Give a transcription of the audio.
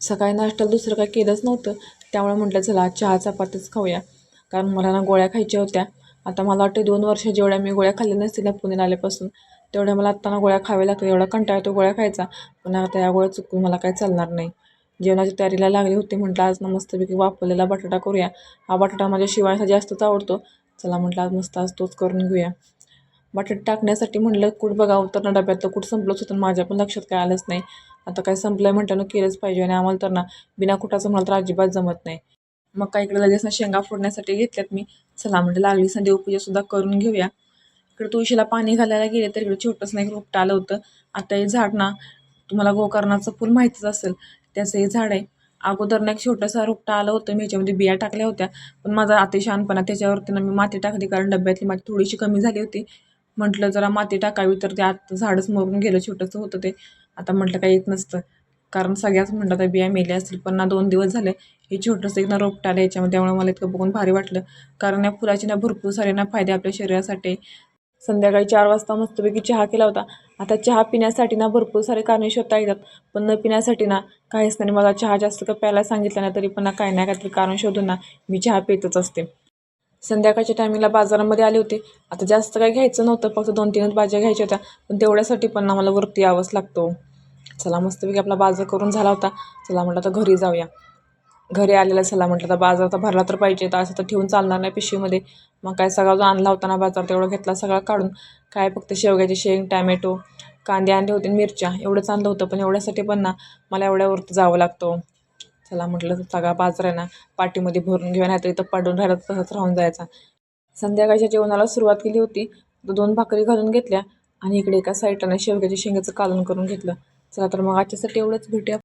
सकाळी नाश्त्याला दुसरं काही केलंच नव्हतं. त्यामुळे म्हटलं चला आज चहा चपातीच खाऊया, कारण मला ना गोळ्या खायच्या होत्या. आता मला वाटते 2 वर्ष जेवढ्या मी गोळ्या खाल्ल्या नसतील ना पुण्याला आल्यापासून, तेवढ्या मला आत्ता ना गोळ्या खाव्या लागतात. एवढा कंटाळा येतो गोळ्या खायचा. पण आता या गोळ्या चुकून मला काही चालणार नाही. जेवणाची तयारीला लागली होती. म्हटलं आज ना मस्तपैकी वाफवलेला बटाटा करूया. हा बटाटा माझ्या शिवायचा जास्तच आवडतो. चला म्हटलं आज मस्त आज तोच करून घेऊया. बटाटे टाकण्यासाठी म्हटलं कूट बघावं, तर ना डब्यातलं कूट संपलंच होतं. माझ्या पण लक्षात काय आलंच नाही. आता काय संपलं म्हटल्यानं केलंच पाहिजे, आणि आम्हाला तर ना बिना कुटाचं म्हटलं तर अजिबात जमत नाही. मग काय इकडे लगेच ना शेंगा फोडण्यासाठी घेतल्यात मी. चला म्हटलं लागली संधी देवपूजासुद्धा करून घेऊया. इकडे तुळशीला पाणी घालायला गेले तर इकडे छोटंसं एक रोपटं आलं होतं. आता हे झाड ना, तुम्हाला गोकर्णाचं फुल माहितीच असेल, त्याचं हे झाड आहे. अगोदर ना एक छोटंसं रोपटं आलं होतं. मी ह्याच्यामध्ये बिया टाकल्या होत्या, पण माझा अतिशहाणपणा त्याच्यावरती ना मी माती टाकली, कारण डब्यातली माती थोडीशी कमी झाली होती. म्हटलं जरा माती टाकावी, तर ते आत झाडच मरून गेलं. छोटंसं होतं ते. आता म्हटलं काही येत नसतं, कारण सगळ्याच म्हटलं तर बिया मेल्या असतील. पण ना 2 दिवस झाले हे छोटंसं एक ना रोपटं आलं याच्यामध्ये. त्यामुळे मला इतकं बघून भारी वाटलं, कारण या फुलाचे ना भरपूर सारे ना फायदे आपल्या शरीरासाठी. संध्याकाळी 4 वाजता मस्तपैकी चहा केला होता. आता चहा पिण्यासाठी ना भरपूर सारे कारणे शोधता येतात, पण न पिण्यासाठी ना काहीच नाही. मला चहा जास्त का प्यायला सांगितलं ना, तरी पण ना काही ना काहीतरी कारण शोधून ना मी चहा पितच असते. संध्याकाळच्या टायमिंगला बाजारामध्ये आले होते. आता जास्त काही घ्यायचं नव्हतं, फक्त 2-3च भाज्या घ्यायच्या होत्या. पण तेवढ्यासाठी पण ना मला वरती यावंच लागतो. चला मस्तपैकी आपला बाजार करून झाला होता. चला म्हटलं आता घरी जाऊया. घरी आलेला चला म्हटलं तर बाजार तर भरला तर पाहिजे, तर असं तर ठेवून चालणार नाही पिशवीमध्ये. मग काय सगळा जो आणला होता ना बाजार, तेवढा घेतला सगळा काढून. काय फक्त शेवग्याची शेंग, टॅमॅटो, कांदे आणले होते, मिरच्या एवढंच आणलं होतं. पण एवढ्यासाठी पण ना मला एवढ्यावरती जावं लागतं. चला म्हटलं सगळा बाजार आहे ना पाठीमध्ये भरून घेऊया, नाहीतर इथं पडून राहिलं तर तसंच राहून जायचा. संध्याकाळच्या जेवणाला सुरुवात केली होती. 2 भाकरी घालून घेतल्या, आणि इकडे एका साईडला शेवग्याच्या शेंगाचं कालवण करून घेतलं. चला तर मग आजच्यासाठी एवढंच. भेटूया